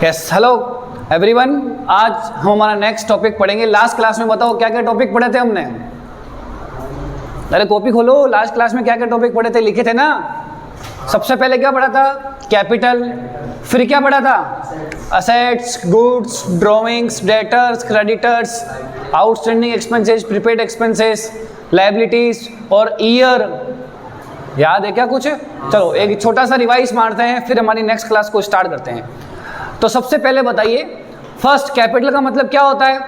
Yes, hello everyone. आज हम हमारा नेक्स्ट टॉपिक पढ़ेंगे। लास्ट क्लास में बताओ क्या क्या टॉपिक पढ़े थे हमने। अरे कॉपी खोलो, लास्ट क्लास में क्या क्या टॉपिक पढ़े थे, लिखे थे ना। सबसे पहले क्या पढ़ा था? कैपिटल। फिर क्या पढ़ा था? Assets, goods, drawings, debtors, creditors, outstanding expenses, prepaid expenses, liabilities और ईयर। याद है क्या कुछ? चलो एक छोटा सा रिवाइज मारते हैं, फिर हमारी नेक्स्ट क्लास को स्टार्ट करते हैं। तो सबसे पहले बताइए, फर्स्ट कैपिटल का मतलब क्या होता है?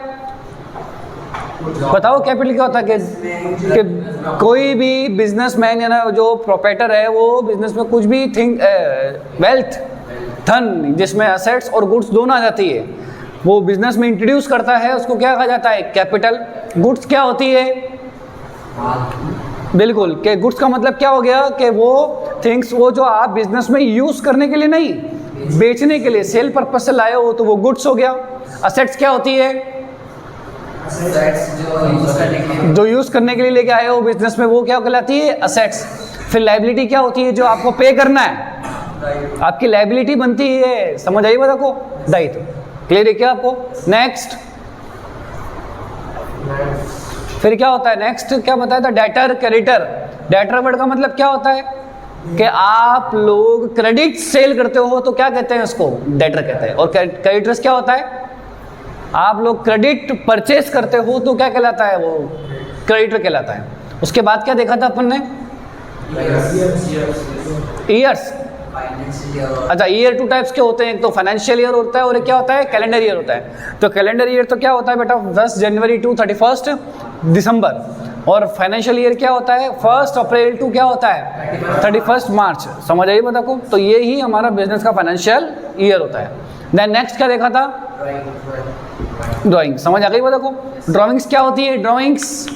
बताओ कैपिटल क्या होता है? कि कोई भी बिजनेसमैन या ना जो प्रोप्राइटर है वो बिजनेस में कुछ भी वेल्थ, धन जिसमें असेट्स और गुड्स दोनों आ जाती है, वो बिजनेस में इंट्रोड्यूस करता है, उसको क्या कहा जाता है? कैपिटल। गुड्स क्या होती है? बिल्कुल, कि गुड्स का मतलब क्या हो गया कि वो थिंग्स, वो जो आप बिजनेस में यूज करने के लिए नहीं, बेचने के लिए, सेल पर्पस से लाए हो तो वो गुड्स हो गया। असेट्स क्या होती है? जो यूज करने के लिए लेके आए हो बिजनेस में, वो क्या कहलाती है? असेट्स। फिर लायबिलिटी क्या होती है? जो आपको पे करना है, आपकी लायबिलिटी बनती है। समझ आई बात को? दायित्व। क्लियर है क्या आपको? नेक्स्ट फिर क्या होता है? नेक्स्ट क्या बताया था? Debtor, creditor. डेटर वर्ड का मतलब क्या होता है? कि आप लोग क्रेडिट सेल करते हो तो क्या कहते हैं उसको? डेटर कहते हैं। और क्रेडिटर्स क्या होता है? आप लोग क्रेडिट परचेस करते हो तो क्या कहलाता है? वो क्रेडिटर कहलाता है। उसके बाद क्या देखा था अपन ने? ईयर्स। अच्छा, ईयर टू टाइप्स के होते हैं, एक तो फाइनेंशियल ईयर होता है और एक क्या होता है? कैलेंडर ईयर होता है। तो कैलेंडर ईयर तो क्या होता है बेटा? 10 जनवरी टू 31 दिसंबर। और फाइनेंशियल ईयर क्या होता है? 1 अप्रैल टू क्या होता है? 31 मार्च। समझ आई बता को? तो ये ही हमारा बिजनेस का फाइनेंशियल ईयर होता है। देन नेक्स्ट क्या देखा था? ड्राइंग। समझ आ गई बता को? ड्राइंग्स क्या होती है? ड्राइंग्स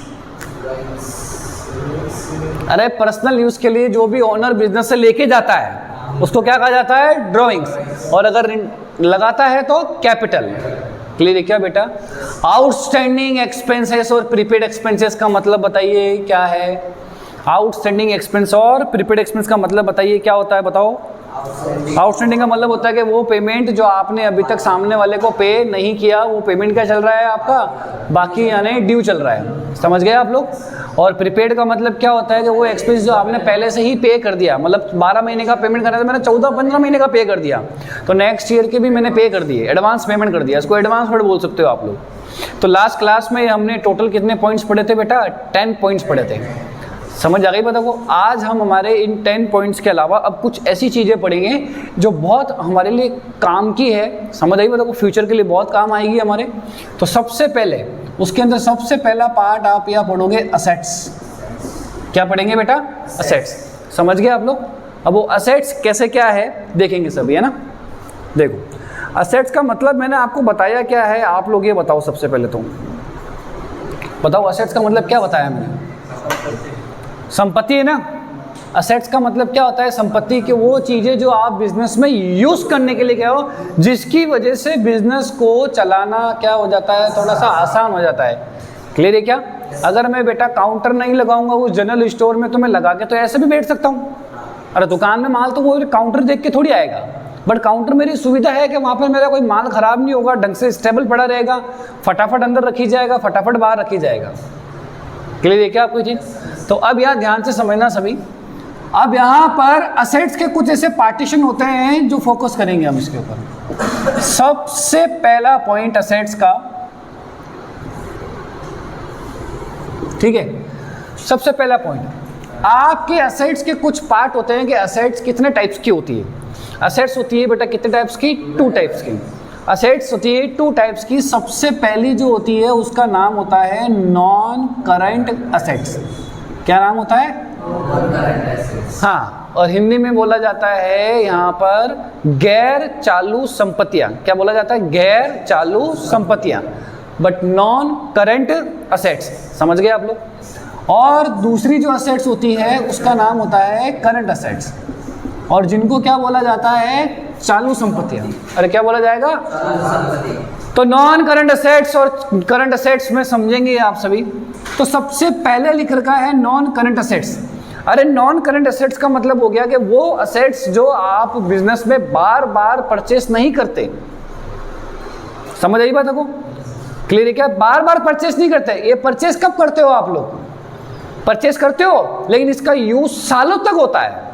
अरे पर्सनल यूज के लिए जो भी ओनर बिजनेस से लेके जाता है उसको क्या कहा जाता है? ड्राइंग्स। और अगर लगाता है तो कैपिटल। क्लियर है क्या बेटा? आउटस्टैंडिंग एक्सपेंसेस और प्रीपेड एक्सपेंसेस का मतलब बताइए क्या है? आउटस्टैंडिंग एक्सपेंस और प्रीपेड एक्सपेंस का मतलब बताइए क्या होता है? बताओ। आउटस्टैंडिंग का मतलब होता है कि वो पेमेंट जो आपने अभी तक सामने वाले को पे नहीं किया, वो पेमेंट क्या चल रहा है आपका? बाकी यानी ड्यू चल रहा है। समझ गए आप लोग? और प्रीपेड का मतलब क्या होता है? कि वो एक्सपेंस जो आपने पहले से ही पे कर दिया, मतलब 12 महीने का पेमेंट करना था, मैंने 14-15 महीने का पे कर दिया, तो नेक्स्ट ईयर के भी मैंने पे कर दिए, एडवांस पेमेंट कर दिया। इसको एडवांस वर्ड बोल सकते हो आप लोग। तो लास्ट क्लास में हमने टोटल कितने पॉइंट्स पढ़े थे बेटा? 10 पॉइंट्स पढ़े थे। समझ आ गई बता को? आज हम हमारे इन 10 पॉइंट्स के अलावा अब कुछ ऐसी चीज़ें पढ़ेंगे जो बहुत हमारे लिए काम की है। समझ आई बता को? फ्यूचर के लिए बहुत काम आएगी हमारे। तो सबसे पहले उसके अंदर सबसे पहला पार्ट आप यहाँ पढ़ोगे असेट्स। क्या पढ़ेंगे बेटा? असेट्स। समझ गए आप लोग? अब वो असेट्स कैसे क्या है देखेंगे सभी, है ना। देखो, असेट्स का मतलब मैंने आपको बताया क्या है, आप लोग ये बताओ। सबसे पहले तो बताओ असेट्स का मतलब क्या बताया मैंने? संपत्ति है ना। असेट्स का मतलब क्या होता है? संपत्ति की वो चीज़ें जो आप बिजनेस में यूज़ करने के लिए क्या हो, जिसकी वजह से बिजनेस को चलाना क्या हो जाता है? थोड़ा सा आसान हो जाता है। क्लियर है क्या? अगर मैं बेटा काउंटर नहीं लगाऊंगा उस जनरल स्टोर में, तो मैं लगा के तो ऐसे भी बैठ सकता हूँ। अरे दुकान में माल तो वो काउंटर देख के थोड़ी आएगा, बट काउंटर मेरी सुविधा है कि वहाँ पर मेरा कोई माल खराब नहीं होगा, ढंग से स्टेबल पड़ा रहेगा, फटाफट अंदर रखी जाएगा, फटाफट बाहर रखी जाएगा। क्लियर है क्या आपको चीज़? तो अब यहाँ ध्यान से समझना सभी। अब यहाँ पर असेट्स के कुछ ऐसे पार्टीशन होते हैं जो फोकस करेंगे हम इसके ऊपर। सबसे पहला पॉइंट असेट्स का, ठीक है, सबसे पहला पॉइंट, आपके असेट्स के कुछ पार्ट होते हैं कि असेट्स कितने टाइप्स की होती है। असेट्स होती है बेटा कितने टाइप्स की? 2 टाइप्स की। असेट्स होती है 2 टाइप्स की। सबसे पहली जो होती है उसका नाम होता है नॉन करंट असेट्स। क्या नाम होता है? हाँ, और हिंदी में बोला जाता है यहाँ पर गैर चालू संपत्तियाँ। क्या बोला जाता है? गैर चालू संपत्तियाँ, बट नॉन करंट असेट्स। समझ गए आप लोग? और दूसरी जो असेट्स होती है उसका नाम होता है करंट असेट्स, और जिनको क्या बोला जाता है? चालू संपत्तियाँ। अरे क्या बोला जाएगा? तो नॉन करंट असेट्स और करंट असेट्स में समझेंगे आप सभी। तो सबसे पहले लिख रखा है नॉन करंट असेट्स। अरे नॉन करंट असेट्स का मतलब हो गया कि वो असेट्स जो आप बिजनेस में बार बार परचेस नहीं करते, समझ आई बात को? क्लियर है क्या? बार बार परचेस नहीं करते। ये परचेस कब करते हो आप लोग? परचेस करते हो लेकिन इसका यूज सालों तक होता है,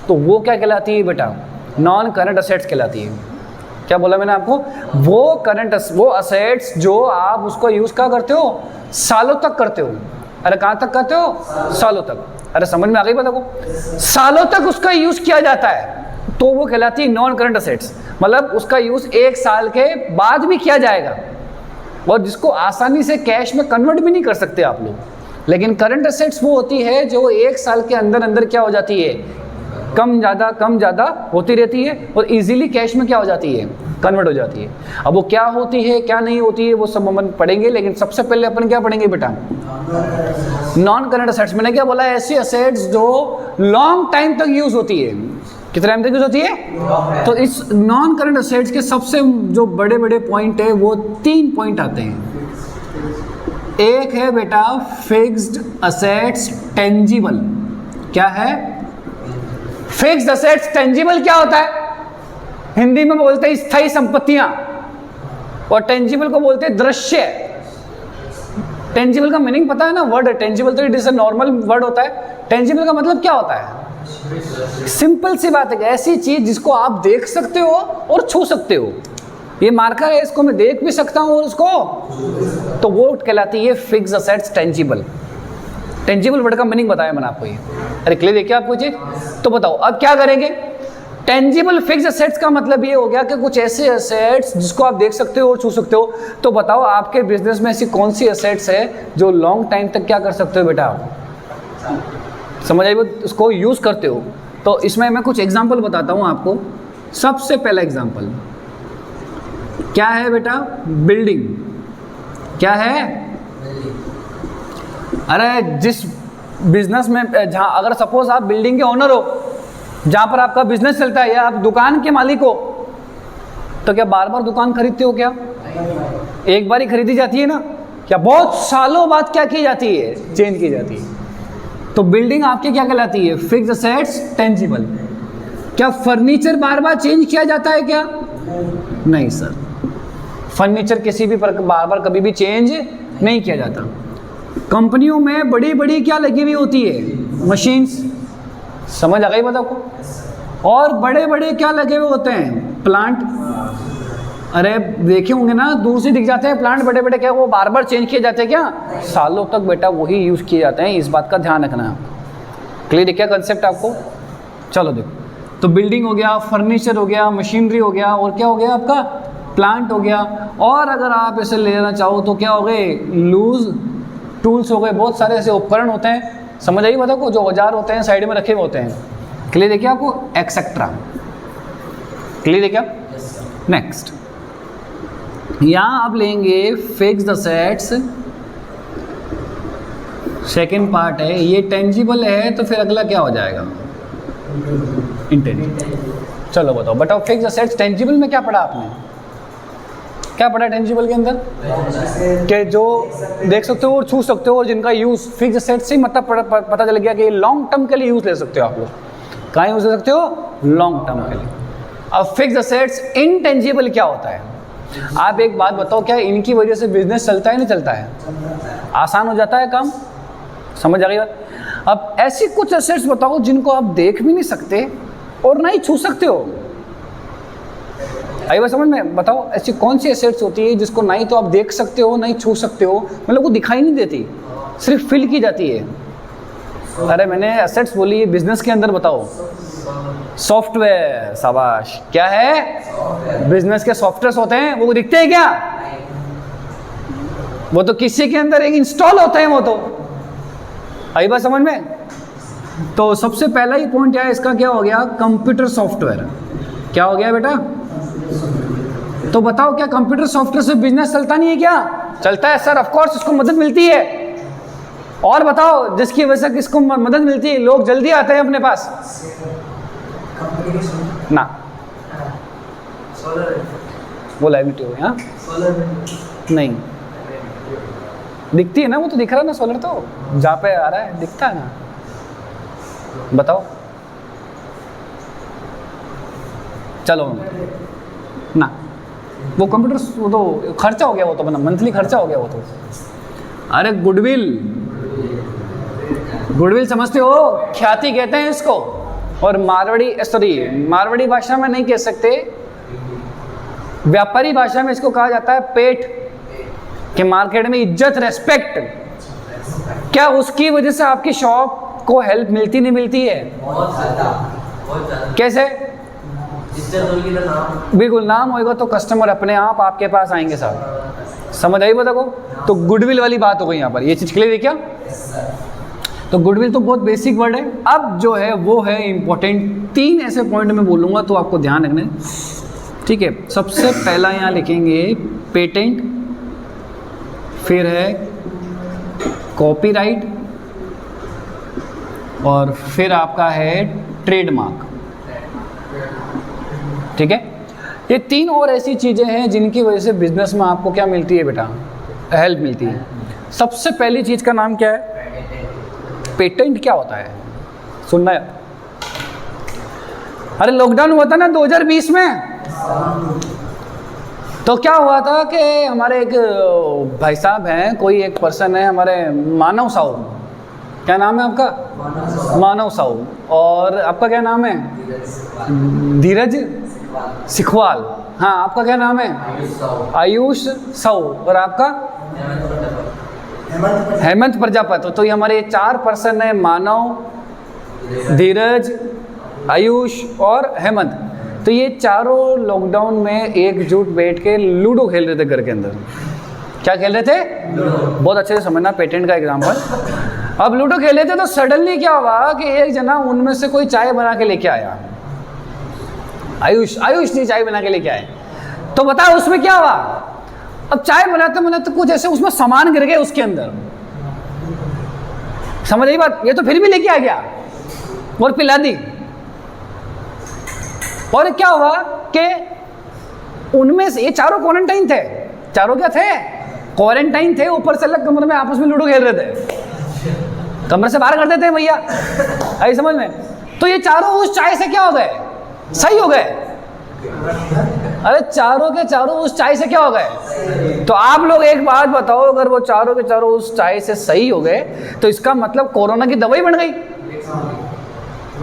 तो वो क्या कहलाती है बेटा? नॉन करंट असेट्स कहलाती है। क्या बोला मैंने आपको? वो असेट्स जो आप उसको यूज क्या करते हो? सालों तक करते हो। अरे कहाँ तक करते हो? सालों तक। अरे समझ में आ गई बात को? सालों तक उसका यूज किया जाता है तो वो कहलाती है नॉन करंट असेट्स। मतलब उसका यूज 1 साल के बाद भी किया जाएगा और जिसको आसानी से कैश में कन्वर्ट भी नहीं कर सकते आप लोग। लेकिन करंट असेट्स वो होती है जो 1 साल के अंदर अंदर क्या हो जाती है? कम ज़्यादा होती रहती है और इजीली कैश में क्या हो जाती है? कन्वर्ट हो जाती है। अब वो क्या होती है क्या नहीं होती है वो सब अपन पढ़ेंगे, लेकिन सबसे पहले अपन क्या पढ़ेंगे बेटा? Non current assets. मैंने क्या बोला? ऐसी असेट्स जो लॉन्ग टाइम तक यूज होती है। कितने टाइम तक यूज होती है? तो इस नॉन करंट असेट्स के सबसे जो बड़े बड़े पॉइंट है वो 3 पॉइंट आते हैं। एक है बेटा फिक्स्ड असेट्स टेंजिबल। क्या है? फिक्स्ड असेट्स टेंजिबल क्या होता है? हिंदी में बोलते हैं स्थायी संपत्तियां, और टेंजिबल को बोलते हैं दृश्य। टेंजिबल का मीनिंग पता है ना? वर्ड है टेंजिबल, तो it is a normal word होता है। टेंजिबल का मतलब क्या होता है? सिंपल सी बात है, ऐसी चीज जिसको आप देख सकते हो और छू सकते हो। ये मार्कर है, इसको मैं देख भी सकता हूं और उसको, तो वो कहलाती है fixed assets tangible. Tangible word का मीनिंग बताया मैंने आपको ये। अरे क्लियर देखिए आपको चीज। तो बताओ अब क्या करेंगे? टेंजिबल फिक्स्ड असेट्स का मतलब ये हो गया कि कुछ ऐसे असेट्स जिसको आप देख सकते हो और छू सकते हो। तो बताओ आपके बिजनेस में ऐसी कौन सी असेट्स है जो लॉन्ग टाइम तक क्या कर सकते हो बेटा? समझ आई? उसको यूज करते हो। तो इसमें मैं कुछ एग्जांपल बताता हूं आपको। सबसे पहला एग्जांपल क्या है बेटा? बिल्डिंग। क्या है? अरे जिस बिजनेस में जहां, अगर सपोज आप बिल्डिंग के ओनर हो, जहां पर आपका बिजनेस चलता है, या आप दुकान के मालिक हो, तो क्या बार बार दुकान खरीदते हो? क्या एक बार ही खरीदी जाती है ना? क्या बहुत सालों बाद क्या की जाती है? चेंज की जाती है। तो बिल्डिंग आपके क्या कहलाती है? Fixed assets tangible. क्या फर्नीचर बार बार चेंज किया जाता है क्या? नहीं सर, फर्नीचर किसी भी बार बार कभी भी चेंज नहीं किया जाता। कंपनियों में बड़ी बड़ी क्या लगी हुई होती है? मशीन्स। समझ आ गई बात आपको? और बड़े बड़े क्या लगे हुए होते हैं? प्लांट। अरे देखे होंगे ना, दूर से दिख जाते हैं प्लांट बड़े बड़े। क्या वो बार बार चेंज किए जाते हैं क्या? सालों तक बेटा वही यूज किए जाते हैं। इस बात का ध्यान रखना है। क्लियर है क्या कंसेप्ट आपको? चलो देखो, तो बिल्डिंग हो गया, फर्नीचर हो गया, मशीनरी हो गया, और क्या हो गया आपका? प्लांट हो गया। और अगर आप ऐसे लेना चाहो तो क्या हो गए? लूज टूल्स हो गए। बहुत सारे ऐसे उपकरण होते हैं। समझ आई बात को? जो औजार होते हैं साइड में रखे हुए होते हैं। क्लियर है क्या आपको? एक्सेट्रा। क्लियर है क्या? नेक्स्ट, यहां आप लेंगे फिक्स्ड असेट्स। सेकेंड पार्ट है, ये टेंजिबल है, तो फिर अगला क्या हो जाएगा? इंटेंजिबल। चलो बताओ फिक्स्ड असेट्स टेंजिबल में क्या पढ़ा आपने? क्या पढ़ा टेंजिबल के अंदर? कि जो देख सकते हो और छू सकते हो, और जिनका यूज फिक्स्ड असेट्स से मतलब पता चल गया कि लॉन्ग टर्म के लिए यूज ले सकते हो आप लोग। कहाँ यूज ले सकते हो? लॉन्ग टर्म के लिए। अब फिक्स्ड असेट्स इनटेंजिबल क्या होता है? आप एक बात बताओ, क्या इनकी वजह से बिजनेस चलता है नहीं चलता है? आसान हो जाता है काम? समझ आ गई बात? अब ऐसी कुछ एसेट्स बताओ जिनको आप देख भी नहीं सकते और ना ही छू सकते हो। आई बात समझ में? बताओ ऐसी कौन सी एसेट्स होती है जिसको ना ही तो आप देख सकते हो ना ही छू सकते हो, मतलब वो दिखाई नहीं देती, सिर्फ फील की जाती है। अरे मैंने एसेट्स बोली बिजनेस के अंदर। बताओ सॉफ्टवेयर। शाबाश। क्या है? बिजनेस के सॉफ्टवेयर होते हैं, वो दिखते हैं क्या? वो तो किसी के अंदर एक इंस्टॉल होते हैं। वो तो आई बात समझ में? तो सबसे पहला ही पॉइंट है इसका, क्या हो गया? Computer software. क्या हो गया बेटा? तो बताओ क्या कंप्यूटर सॉफ्टवेयर से बिजनेस चलता नहीं है क्या? चलता है सर, ऑफ कोर्स उसको मदद मिलती है। और बताओ जिसकी वजह से किसको मदद मिलती है? लोग जल्दी आते हैं अपने पास ना। वो लाइबिलिटी हो गया नहीं दिखती है ना, वो तो दिख रहा है ना, सोलर तो जहाँ पे आ रहा है दिखता है ना। बताओ चलो ना, वो कंप्यूटर, वो तो खर्चा हो गया, वो तो मतलब मंथली खर्चा हो गया वो तो। अरे गुडविल, गुडविल समझते हो, ख्याति कहते हैं इसको। और मारवाड़ी भाषा में नहीं कह सकते, व्यापारी भाषा में इसको कहा जाता है पेट, कि मार्केट में इज्जत, रेस्पेक्ट। क्या उसकी वजह से आपकी शॉप को हेल्प मिलती नहीं मिलती है? बहुत ज़्यादा। कैसे? नाम, बिल्कुल, नाम होएगा तो कस्टमर अपने आप आपके पास आएंगे साहब। समझ आई बात को? तो गुडविल वाली बात हो गई यहाँ पर। ये चीज़ क्लियर है क्या? तो गुडविल तो बहुत बेसिक वर्ड है। अब जो है वो है इम्पोर्टेंट। 3 ऐसे पॉइंट मैं बोलूँगा तो आपको ध्यान रखना है, ठीक है। सबसे पहला यहाँ लिखेंगे पेटेंट, फिर है कॉपीराइट, और फिर आपका है ट्रेडमार्क, ठीक है। ये 3 और ऐसी चीज़ें हैं जिनकी वजह से बिजनेस में आपको क्या मिलती है बेटा? हेल्प मिलती है। सबसे पहली चीज़ का नाम क्या है? पेटेंट। क्या होता है सुनना है? अरे लॉकडाउन हुआ था ना 2020 में, तो क्या हुआ था कि हमारे एक भाई साहब हैं, कोई एक पर्सन है हमारे, मानव साहू। क्या नाम है आपका? मानव साहू। और आपका क्या नाम है? धीरज सिखवाल। हाँ, आपका क्या नाम है? आयुष साहू। और आपका? हेमंत प्रजापति। तो ये हमारे 4 पर्सन है, मानव, धीरज, आयुष और हेमंत। तो ये चारों लॉकडाउन में एकजुट बैठ के लूडो खेल रहे थे घर के अंदर। क्या खेल रहे थे? बहुत अच्छे से समझना पेटेंट का एग्जाम्पल। अब लूडो खेल रहे थे तो सडनली क्या हुआ कि एक जना उनमें से कोई चाय बना के लेके आया। आयुष जी चाय बना के लेके आए। तो बताओ उसमें क्या हुआ? अब चाय बनाते बनाते कुछ ऐसे उसमें सामान गिर गए उसके अंदर। समझ आई बात? ये तो फिर भी लेके आ गया और पिला दी। और क्या हुआ कि उनमें से ये चारों क्वारंटाइन थे। चारों क्या थे? क्वारंटाइन थे। ऊपर से अलग कमरे में आपस में लूडो खेल रहे थे, कमरे से बाहर कर देते हैं भैया, आई समझ में? तो ये चारों उस चाय से क्या हो गए? सही हो गए। अरे चारों के चारों उस चाय से क्या हो गए? तो आप लोग एक बात बताओ, अगर वो चारों के चारों उस चाय से सही हो गए तो इसका मतलब कोरोना की दवाई बन गई।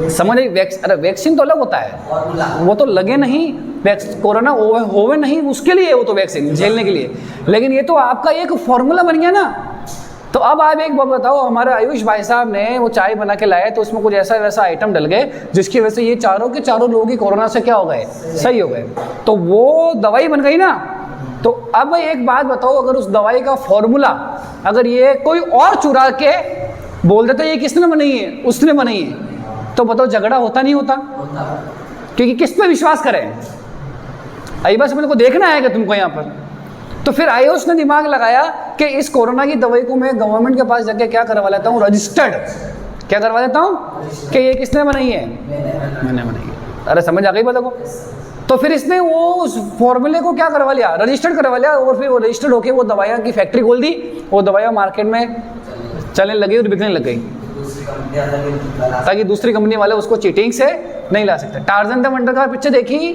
समझ आई? अरे वैक्सीन तो अलग होता है, वो तो लगे नहीं, कोरोना होवे नहीं उसके लिए, वो तो वैक्सीन झेलने के लिए। लेकिन ये तो आपका एक फॉर्मूला बन गया ना। तो अब आप एक बात बताओ, हमारे आयुष भाई साहब ने वो चाय बना के लाए तो उसमें कुछ ऐसा वैसा आइटम डल गए जिसकी वजह से ये चारों के चारों लोगों की कोरोना से क्या हो गए? सही हो गए। तो वो दवाई बन गई ना। तो अब एक बात बताओ, अगर उस दवाई का फॉर्मूला अगर ये कोई और चुरा के बोल देता ये किसने बनाई है, उसने बनाई है, तो बताओ झगड़ा होता नहीं होता? क्योंकि किस पे विश्वास करें? आई बस मेरे को देखना है कि तुमको यहाँ पर। तो फिर आयुष ने दिमाग लगाया कि इस कोरोना की दवाई को मैं गवर्नमेंट के पास जाके क्या करवा लेता हूँ, रजिस्टर्ड। क्या करवा देता हूँ कि ये किसने बनाई है? मैंने बनाई है। अरे समझ आ गई बात को? तो फिर इसने वो उस फॉर्मूले को क्या करवा लिया? रजिस्टर्ड करवा लिया। और फिर वो रजिस्टर्ड होकर वो दवाइयाँ की फैक्ट्री खोल दी। वो दवाइयाँ मार्केट में चलने लगी और बिकने लग गई, ताकि दूसरी कंपनी वाले उसको चीटिंग से नहीं ला सकते। टार्जन द वंडर का पिक्चर देखी?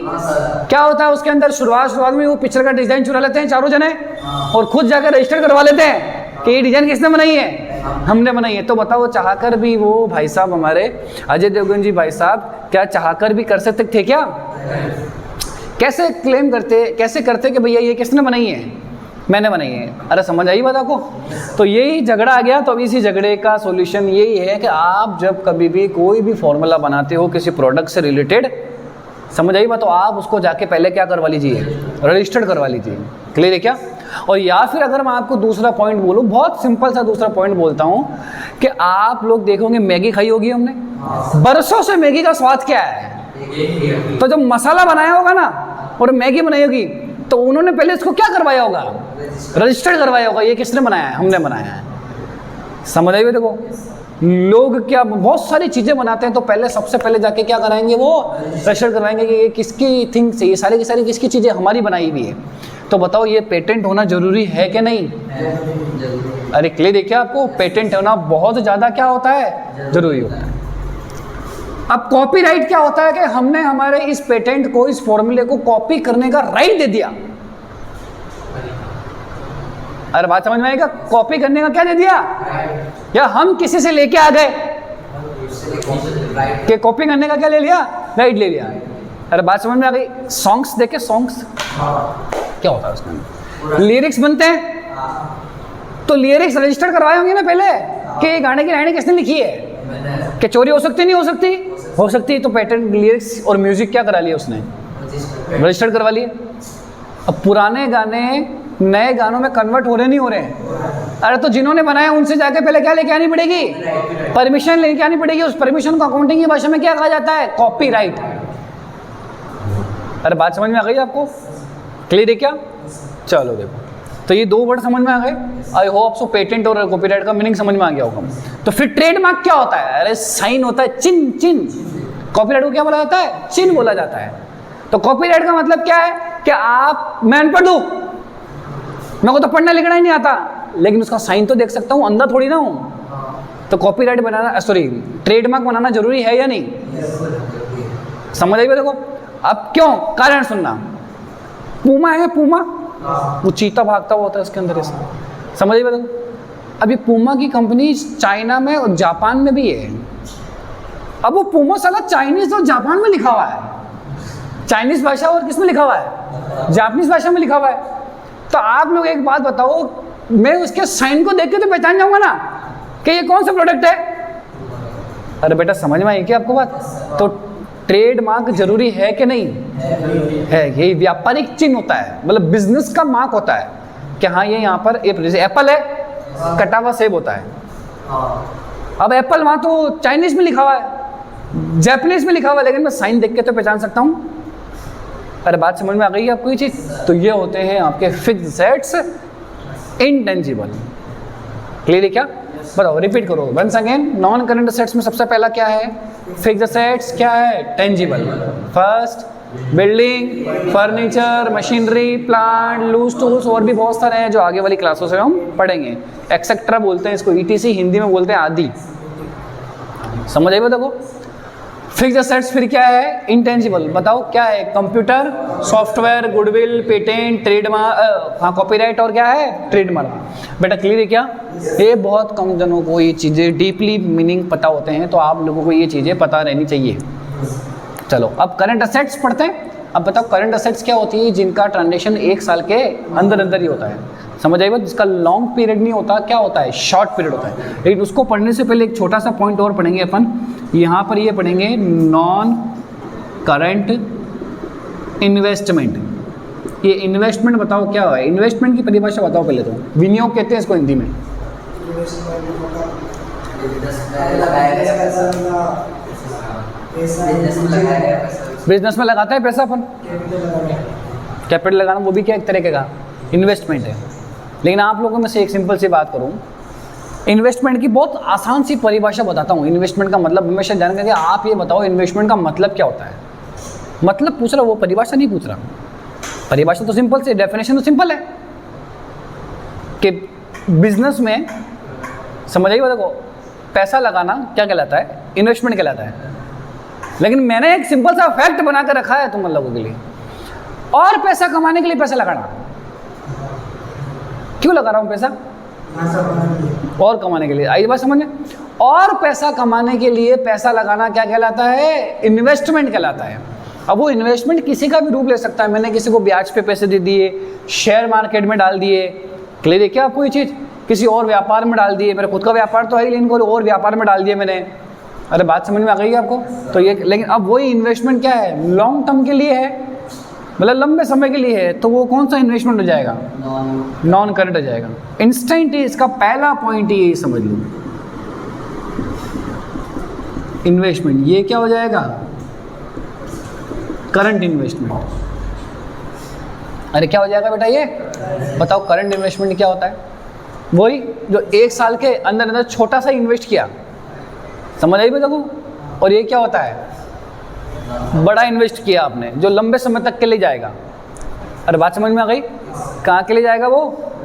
क्या होता है उसके अंदर? शुरुआत में वो पिक्चर का डिजाइन चुरा लेते हैं चारों जने और खुद जाकर रजिस्टर करवा लेते हैं कि ये डिजाइन किसने बनाई है? हमने बनाई है। तो बताओ, चाहकर भी वो भाई साहब हमारे अजय देवगन जी भाई साहब क्या चाहकर भी कर सकते थे क्या? कैसे क्लेम करते, कैसे करते कि भैया ये किसने बनाई है? मैंने बनाई है। अरे समझ आई बात आपको? तो यही झगड़ा आ गया। तो अब इसी झगड़े का सॉल्यूशन यही है कि आप जब कभी भी कोई भी फॉर्मूला बनाते हो किसी प्रोडक्ट से रिलेटेड, समझ आई बात, तो आप उसको जाके पहले क्या करवा लीजिए? रजिस्टर्ड करवा लीजिए। क्लियर है क्या? और या फिर अगर मैं आपको दूसरा पॉइंट बोलूँ, बहुत सिंपल सा दूसरा पॉइंट बोलता हूँ कि आप लोग देखोगे मैगी खाई होगी हमने, बरसों से मैगी का स्वाद क्या है? तो जब मसाला बनाया होगा ना और मैगी बनाई होगी तो उन्होंने पहले इसको क्या करवाया होगा? रजिस्टर्ड करवाया होगा। ये किसने बनाया है? हमने बनाया है। समझ आई? देखो लोग क्या बहुत सारी चीजें बनाते हैं तो पहले सबसे पहले जाके क्या कराएंगे? वो रजिस्टर्ड करवाएंगे कि ये किसकी थिंग्स है, ये सारी की सारी किसकी चीजें हमारी बनाई हुई है। तो बताओ ये पेटेंट होना जरूरी है कि नहीं? अरे क्लियर देखिए, आपको पेटेंट होना बहुत ज्यादा क्या होता है? जरूरी होता है। अब कॉपीराइट क्या होता है कि हमने हमारे इस पेटेंट को, इस फॉर्मूले को कॉपी करने का राइट दे दिया। अरे बात समझ में आएगा? कॉपी करने का क्या दे दिया, या हम किसी से लेके आ गए कि कॉपी करने का क्या ले लिया, राइट ले लिया। अरे बात समझ में आ गई? सॉन्ग्स देखे, सॉन्ग्स क्या होता है उसमें, लिरिक्स बनते हैं तो लिरिक्स रजिस्टर करवाए होंगे ना पहले कि ये गाने की लाइनें किसने लिखी है, क्या चोरी हो सकती नहीं हो सकती, हो सकती है। तो पैटर्न लिरिक्स और म्यूजिक क्या करा लिया उसने, रजिस्टर करवा लिए। अब पुराने गाने नए गानों में कन्वर्ट हो रहे नहीं हो रहे हैं। अरे तो जिन्होंने बनाया उनसे जाके पहले क्या लेके आनी पड़ेगी, परमिशन लेके आनी पड़ेगी। उस परमिशन को अकाउंटिंग की भाषा में क्या कहा जाता है, कॉपीराइट। अरे बात समझ में आ गई आपको, क्लियर है क्या? चलो देखो, तो ये दो वर्ड समझ में आ गए। आई होप सो पेटेंट और कॉपीराइट का मीनिंग समझ में आ गया होगा। तो फिर ट्रेडमार्क क्या होता है? अरे साइन होता है, चिन्ह, चिन्ह। कॉपीराइट को क्या बोला जाता है, चिन्ह बोला जाता है। तो कॉपीराइट का मतलब क्या है कि आप, मैं अनपढ़ हूं, मेरे को तो पढ़ना लिखना ही नहीं आता, लेकिन उसका साइन तो देख सकता हूं, अंधा थोड़ी ना हूं। तो कॉपीराइट बनाना, सॉरी, ट्रेडमार्क बनाना जरूरी है या नहीं, समझ आइए? देखो अब क्यों, कारण सुनना। पूमा है, पूमा, वो चीता भागता हुआ होता है उसके अंदर, ऐसा समझ आइए? देखो अब ये पूमा की कंपनी चाइना में और जापान में भी है। अब वो पूमा साला चाइनीज और जापान में लिखा हुआ है, चाइनीज भाषा और किस में लिखा हुआ है, जापानीज भाषा में लिखा हुआ है। तो आप लोग एक बात बताओ, मैं उसके साइन को देख के तो पहचान जाऊंगा ना कि ये कौन सा प्रोडक्ट है। अरे बेटा समझ में आई क्या आपको बात? तो ट्रेडमार्क जरूरी है कि नहीं है? यही व्यापारिक चिन्ह होता है, मतलब बिजनेस का मार्क होता है कि हाँ ये यहाँ पर जैसे एप्पल है, कटा हुआ सेब होता है। अब एप्पल वहाँ तो चाइनीज में लिखा हुआ है, जापानीज में लिखा हुआ है, लेकिन मैं साइन देख के तो पहचान सकता हूँ। अरे बात समझ में आ गई आपको ये चीज़? तो ये होते हैं आपके फिक्स्ड एसेट्स, इंटेंजिबल। क्लियर है क्या? बताओ, रिपीट करो once again. Non current assets में सबसे पहला क्या है, फिक्स्ड एसेट्स, क्या है, tangible. First building, furniture, machinery, plant, loose tools, और भी बहुत सारे हैं जो आगे वाली क्लासों से हम पढ़ेंगे। एक्सेट्रा बोलते हैं इसको, ईटीसी हिंदी में बोलते हैं आदि। समझ आइए? देखो फिक्स्ड एसेट्स फिर क्या है, इंटेंजिबल। बताओ क्या है, computer, software, goodwill, patent, trademark, हाँ कॉपीराइट, और क्या है, ट्रेडमार्क। बेटा क्लियर है क्या? ये बहुत कम जनों को ये चीज़ें डीपली मीनिंग पता होते हैं, तो आप लोगों को ये चीज़ें पता रहनी चाहिए। चलो अब करंट एसेट्स पढ़ते हैं। अब बताओ करंट एसेट्स क्या होती है, जिनका ट्रांजेक्शन 1 साल के अंदर अंदर ही होता है। समझ आइए? जिसका लॉन्ग पीरियड नहीं होता, क्या होता है, शॉर्ट पीरियड होता है। लेकिन उसको पढ़ने से पहले एक छोटा सा पॉइंट और पढ़ेंगे अपन। यहाँ पर ये पढ़ेंगे नॉन करंट इन्वेस्टमेंट। ये इन्वेस्टमेंट बताओ क्या है, इन्वेस्टमेंट की परिभाषा बताओ पहले तो। विनियोग कहते हैं इसको हिंदी में। बिजनेस में लगाता है पैसा अपन, कैपिटल लगाना, वो भी क्या एक तरीके का इन्वेस्टमेंट है। लेकिन आप लोगों में से एक सिंपल सी बात करूं, इन्वेस्टमेंट की बहुत आसान सी परिभाषा बताता हूं। इन्वेस्टमेंट का मतलब हमेशा जान करके आप ये बताओ इन्वेस्टमेंट का मतलब क्या होता है। मतलब पूछ रहा, वो परिभाषा नहीं पूछ रहा। परिभाषा तो सिंपल सी, डेफिनेशन तो सिंपल है कि बिजनेस में, समझ आइए? देखो पैसा लगाना क्या कहलाता है, इन्वेस्टमेंट कहलाता है। लेकिन मैंने एक सिंपल सा फैक्ट बना कर रखा है तुम लोगों के लिए, और पैसा कमाने के लिए पैसा लगाना। क्यों लगा रहा हूं पैसा, और कमाने के लिए। आई बात समझ में? और पैसा कमाने के लिए पैसा लगाना क्या कहलाता है, इन्वेस्टमेंट कहलाता है। अब वो इन्वेस्टमेंट किसी का भी रूप ले सकता है। मैंने किसी को ब्याज पे पैसे दे दिए, शेयर मार्केट में डाल दिए, क्लियर है क्या आपको ये चीज़? किसी और व्यापार में डाल दिए, मेरा खुद का व्यापार तो है लेकिन कोई और व्यापार में डाल दिए मैंने। अरे बात समझ में आ गई आपको? तो ये, लेकिन अब वही इन्वेस्टमेंट क्या है, लॉन्ग टर्म के लिए है, मतलब लंबे समय के लिए है। तो वो कौन सा इन्वेस्टमेंट हो जाएगा, नॉन करंट हो जाएगा। इंस्टेंट ही इसका पहला पॉइंट ही यही समझ लो, इन्वेस्टमेंट ये क्या हो जाएगा, करंट इन्वेस्टमेंट। अरे क्या हो जाएगा बेटा ये बताओ, करंट इन्वेस्टमेंट क्या होता है? वही जो 1 साल के अंदर अंदर छोटा सा इन्वेस्ट किया, समझ आई देखो। और ये क्या होता है, बड़ा इन्वेस्ट किया आपने जो लंबे समय तक के लिए जाएगा। अरे बात समझ में आ गई? कहाँ के लिए जाएगा वो,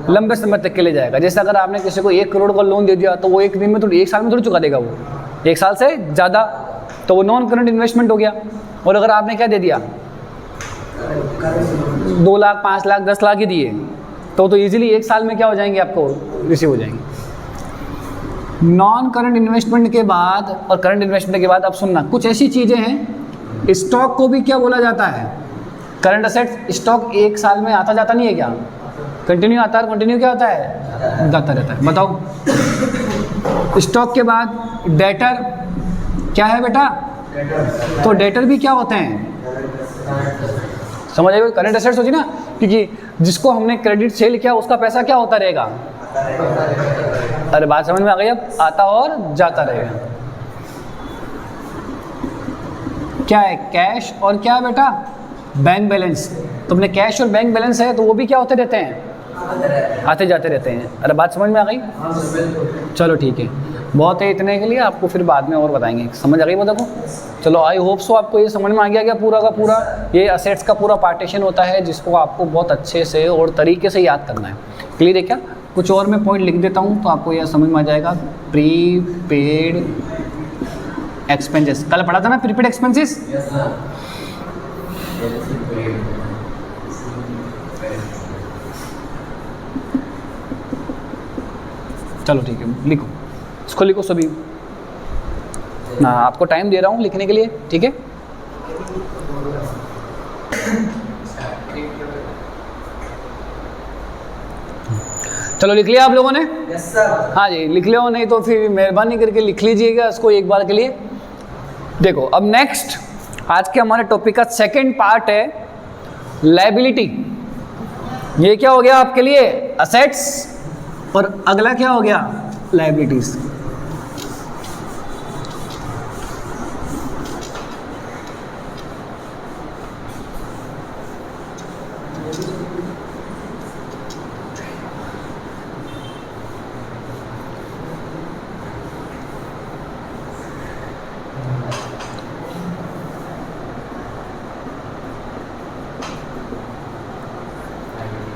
लंबे समय तक के लिए जाएगा। जैसे अगर आपने किसी को 1 करोड़ का लोन दे दिया तो वो 1 दिन में थोड़ी, 1 साल में थोड़ी चुका देगा वो, 1 साल से ज़्यादा, तो वो नॉन करंट इन्वेस्टमेंट हो गया। और अगर आपने क्या दे दिया, 2 लाख 5 लाख 10 लाख ही दिए, तो इजीली 1 साल में क्या हो जाएंगे, आपको रिसीव हो जाएंगे। नॉन करंट इन्वेस्टमेंट के बाद और करंट इन्वेस्टमेंट के बाद अब सुनना, कुछ ऐसी चीज़ें हैं, स्टॉक को भी क्या बोला जाता है, करंट असेट्स। स्टॉक 1 साल में आता जाता नहीं है क्या, कंटिन्यू आता है, कंटिन्यू क्या होता है, जाता रहता है। बताओ, स्टॉक के बाद डेटर क्या है बेटा, तो डेटर भी क्या होते हैं, समझ आएगा, करंट असेट्स होती ना, क्योंकि जिसको हमने क्रेडिट सेल किया उसका पैसा क्या होता रहेगा, अरे बात समझ में आ गई, अब आता और जाता रहेगा। क्या है, कैश और क्या है बेटा, बैंक बैलेंस। तुमने कैश और बैंक बैलेंस है तो वो भी क्या होते रहते हैं, आते जाते रहते हैं। अरे बात समझ में आ गई, चलो ठीक है, बहुत है इतने के लिए, आपको फिर बाद में और बताएंगे। समझ आ गई बात को, चलो आई होप सो आपको ये समझ में आ गया क्या पूरा का पूरा। ये असेट्स का पूरा पार्टीशन होता है जिसको आपको बहुत अच्छे से और तरीके से याद करना है। क्लियर है क्या, कुछ और मैं पॉइंट लिख देता हूँ तो आपको यह समझ में आ जाएगा। प्रीपेड एक्सपेंसेस, कल पढ़ा था ना प्रीपेड एक्सपेंसेस, चलो ठीक है, लिखो इसको, लिखो सभी ना, आपको टाइम दे रहा हूँ लिखने के लिए, ठीक है। चलो लिख लिया आप लोगों ने, यस सर। हाँ जी लिख लिया, नहीं तो फिर मेहरबानी करके लिख लीजिएगा इसको एक बार के लिए। देखो अब नेक्स्ट आज के हमारे टॉपिक का सेकंड पार्ट है लायबिलिटी। ये क्या हो गया आपके लिए, असेट्स, और अगला क्या हो गया, लायबिलिटीज।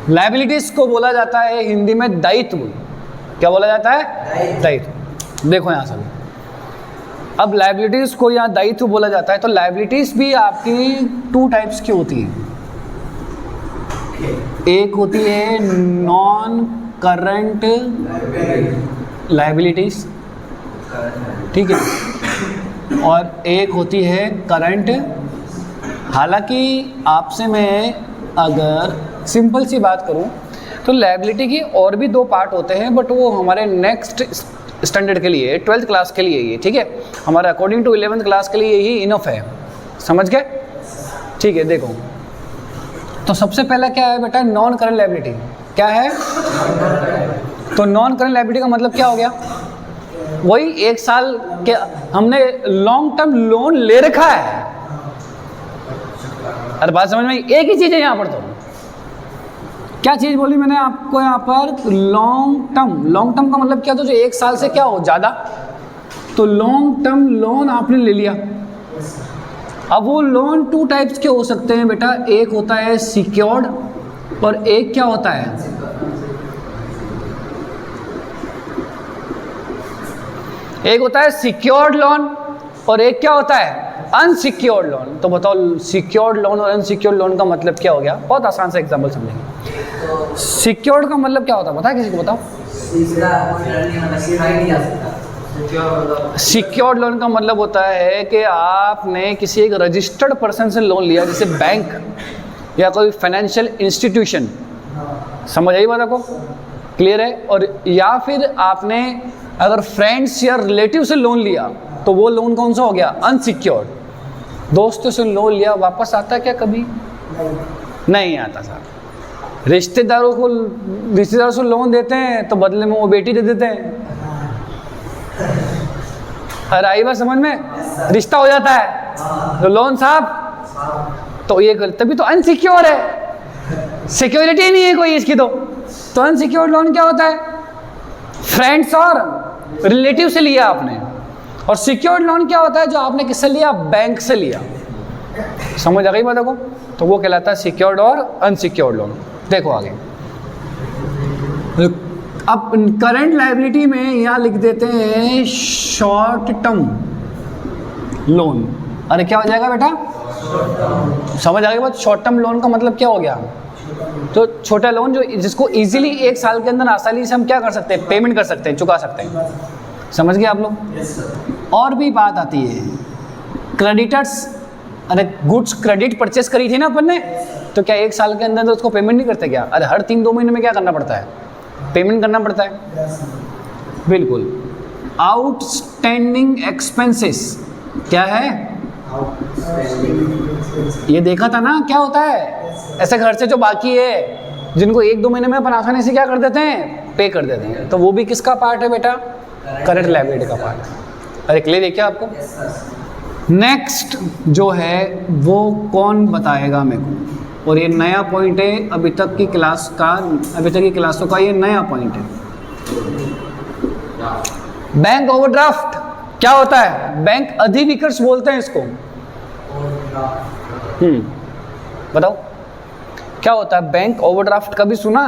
लायबिलिटीज को बोला जाता है हिंदी में दायित्व। क्या बोला जाता है, दायित्व। देखो यहाँ से, अब लायबिलिटीज को यहाँ दायित्व बोला जाता है, तो लायबिलिटीज भी आपकी 2 टाइप्स की होती है। एक होती है नॉन करंट लायबिलिटीज, ठीक है, और एक होती है करंट। हालांकि आपसे मैं अगर सिंपल सी बात करूं तो लायबिलिटी की और भी 2 पार्ट होते हैं, बट वो हमारे नेक्स्ट स्टैंडर्ड के लिए, 12th क्लास के लिए ये, ठीक है, हमारे अकॉर्डिंग टू 11th क्लास के लिए यही इनफ है। समझ गए, ठीक है। देखो तो सबसे पहला क्या है बेटा, नॉन करंट लायबिलिटी। क्या है, तो नॉन करंट लायबिलिटी का मतलब क्या हो गया, वही 1 साल के हमने लॉन्ग टर्म लोन ले रखा है। अरे बात समझ में, एक ही चीज़ है यहाँ पर, तो क्या चीज़ बोली मैंने आपको यहाँ पर, लॉन्ग टर्म। लॉन्ग टर्म का मतलब क्या, तो जो 1 साल से क्या हो ज़्यादा, तो लॉन्ग टर्म लोन आपने ले लिया। अब वो लोन 2 टाइप्स के हो सकते हैं बेटा, एक होता है सिक्योर्ड और एक क्या होता है, एक होता है सिक्योर्ड लोन और एक क्या होता है, अनसिक्योर्ड लोन। तो बताओ सिक्योर्ड लोन और अनसिक्योर्ड लोन का मतलब क्या हो गया, बहुत आसान सा एग्जांपल समझेंगे। सिक्योर्ड का मतलब क्या होता है, पता है किसी को, बताओ। सिक्योर्ड लोन का मतलब होता है कि आपने किसी एक रजिस्टर्ड पर्सन से लोन लिया, जैसे बैंक या कोई फाइनेंशियल इंस्टीट्यूशन, समझ आई बात को, क्लियर है। और या फिर आपने अगर फ्रेंड्स या रिलेटिव से लोन लिया तो वो लोन कौन सा हो गया, अनसिक्योर्ड। दोस्तों से लोन लिया, वापस आता है क्या कभी, नहीं आता साहब। रिश्तेदारों से लोन देते हैं तो बदले में वो बेटी दे देते हैं। अरे आई बात समझ में, रिश्ता हो जाता है तो लोन साहब, तो ये तभी तो अनसिक्योर है, सिक्योरिटी नहीं है कोई इसकी। तो अनसिक्योर लोन क्या होता है, फ्रेंड्स और रिलेटिव से लिया आपने। और सिक्योर्ड लोन क्या होता है, जो आपने किससे लिया, बैंक से लिया। समझ आ गई बात को, तो वो कहलाता है सिक्योर्ड और अनसिक्योर्ड लोन। देखो आगे, अब करंट लायबिलिटी में यहाँ लिख देते हैं शॉर्ट टर्म लोन। अरे क्या हो जाएगा बेटा, समझ आ गई बात, शॉर्ट टर्म लोन का मतलब क्या हो गया, तो छोटा लोन जो जिसको इजीली 1 साल के अंदर आसानी से हम क्या कर सकते हैं, पेमेंट कर सकते हैं, चुका सकते हैं। समझ गए आप लोग। और भी बात आती है क्रेडिटर्स, अरे गुड्स क्रेडिट परचेस करी थी ना अपन ने, तो क्या 1 साल के अंदर तो उसको पेमेंट नहीं करते क्या? अरे हर 3-2 महीने में क्या करना पड़ता है, पेमेंट करना पड़ता है। बिल्कुल। आउटस्टैंडिंग एक्सपेंसेस क्या है, ये देखा था ना क्या होता है, ऐसे खर्चे जो बाकी है जिनको 1-2 महीने में अपन आसानी से क्या कर देते हैं, पे कर देते हैं, तो वो भी किसका पार्ट है बेटा, करंट लायबिलिटी का पार्ट। अरे क्लियर है क्या आपको? नेक्स्ट जो है वो कौन बताएगा मेरे को, और ये नया पॉइंट है अभी तक की क्लासों का ये नया पॉइंट है। बैंक ओवरड्राफ्ट क्या होता है, बैंक अधिविकर्ष बोलते हैं इसको। बताओ क्या होता है बैंक ओवरड्राफ्ट, कभी सुना?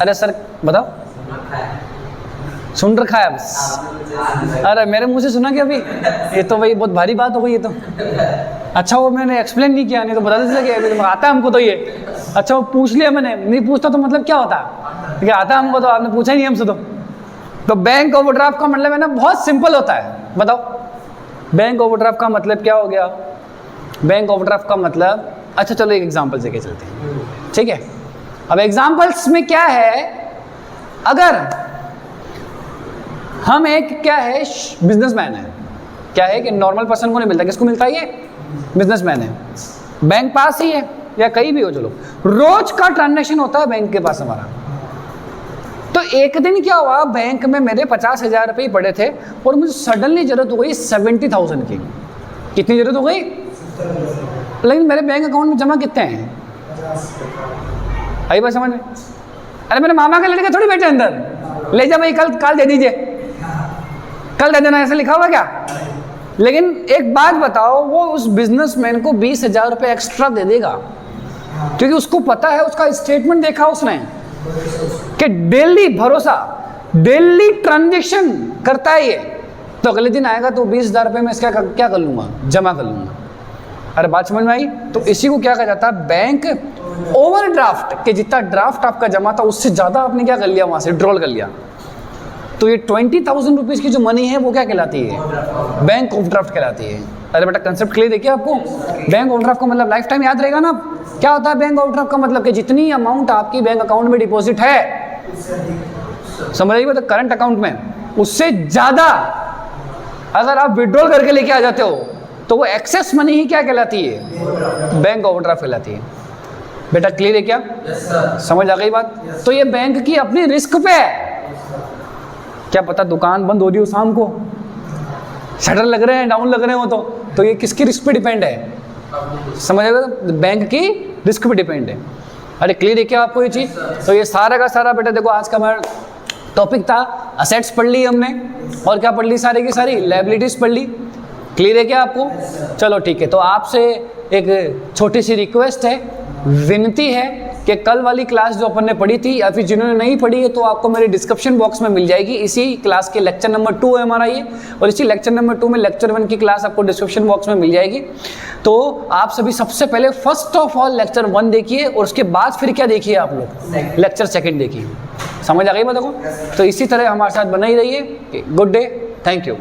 अरे सर बताओ, सुन रखा है बस। अरे मेरे मुंह से सुना क्या अभी? ये तो भाई बहुत भारी बात हो गई ये तो। अच्छा वो मैंने एक्सप्लेन नहीं किया, नहीं तो बता देते कि अभी आता है हमको तो ये। अच्छा वो पूछ लिया मैंने, नहीं पूछता तो मतलब क्या होता है, आता है हमको तो, आपने पूछा ही नहीं हमसे तो बैंक ओवरड्राफ्ट का मतलब है ना बहुत सिंपल होता है। बताओ बैंक ओवरड्राफ्ट का मतलब क्या हो गया? बैंक ओवरड्राफ्ट का मतलब, अच्छा चलो एक एग्जांपल से के चलते हैं, ठीक है। अब एग्जांपल्स में क्या है, अगर हम एक क्या है बिजनेसमैन है, क्या है कि नॉर्मल पर्सन को नहीं मिलता, किसको मिलता है? ये बिजनेसमैन है, बैंक पास ही है या कहीं भी हो, चलो रोज का ट्रांजैक्शन होता है बैंक के पास हमारा। तो एक दिन क्या हुआ, बैंक में मेरे 50,000 रुपये पड़े थे और मुझे सडनली जरूरत हो गई 70,000 की। कितनी जरूरत हो गई? लेकिन मेरे बैंक अकाउंट में जमा कितने हैं? आई बात समझ में? अरे मेरे मामा के लड़के थोड़ी बैठे अंदर, ले जा भाई कल दे दीजिए, कल दे देना, ऐसा लिखा हुआ क्या? लेकिन एक बात बताओ, वो उस बिजनेसमैन को 20,000 रुपये एक्स्ट्रा दे देगा, क्योंकि उसको पता है, उसका स्टेटमेंट देखा उसने कि डेली भरोसा, डेली ट्रांजेक्शन करता है ये, तो अगले दिन आएगा तो 20,000 रुपये में इसका क्या कर लूँगा, जमा कर लूँगा। अरे बात समझ में आई? तो इसी को क्या कहा जाता है, बैंक ओवरड्राफ्ट, के जितना ड्राफ्ट आपका जमा था उससे ज़्यादा आपने क्या कर लिया, वहाँ से ड्रॉल कर लिया। तो ये 20,000 रुपीज़ की जो मनी है वो क्या कहलाती है, बैंक ओवरड्राफ्ट कहलाती है। अरे बेटा कंसेप्ट क्लियर देखिए आपको, बैंक ओवरड्राफ्ट का मतलब लाइफ टाइम याद रहेगा ना। क्या होता है बैंक ओवरड्राफ्ट का मतलब, कि जितनी अमाउंट आपकी बैंक अकाउंट में डिपॉजिट है, समझ रही हो, तो करंट अकाउंट में उससे ज़्यादा अगर आप विड्रॉल करके लेके आ जाते हो तो वो एक्सेस मनी ही क्या कहलाती है, बैंक ओवरड्राफ्ट कहलाती है। बेटा क्लियर है क्या? समझ आ गई बात? तो ये बैंक की अपनी रिस्क पे है, क्या पता दुकान बंद हो रही हो शाम को, शटर लग रहे हैं, डाउन लग रहे हो, तो ये किसकी रिस्क पे डिपेंड है, समझ आएगा? बैंक की रिस्क पे डिपेंड है। अरे क्लियर है क्या आपको ये चीज़? तो ये सारा का सारा बेटा देखो, आज का हमारा टॉपिक था असेट्स पढ़ ली हमने, और क्या पढ़ ली, सारी की सारी लायबिलिटीज पढ़ ली। क्लियर है क्या आपको? चलो ठीक है। तो आपसे एक छोटी सी रिक्वेस्ट है, विनती है कि कल वाली क्लास जो अपन ने पढ़ी थी, या फिर जिन्होंने नहीं पढ़ी है तो आपको मेरे डिस्क्रिप्शन बॉक्स में मिल जाएगी। इसी क्लास के लेक्चर नंबर 2 है हमारा ये, और इसी लेक्चर नंबर 2 में लेक्चर 1 की क्लास आपको डिस्क्रिप्शन बॉक्स में मिल जाएगी। तो आप सभी सबसे पहले फर्स्ट ऑफ ऑल लेक्चर 1 देखिए, और उसके बाद फिर क्या देखिए आप लोग, लेक्चर 2 देखिए। समझ आ गई बात को? तो इसी तरह हमारे साथ बने ही रहिए। Good day, thank you.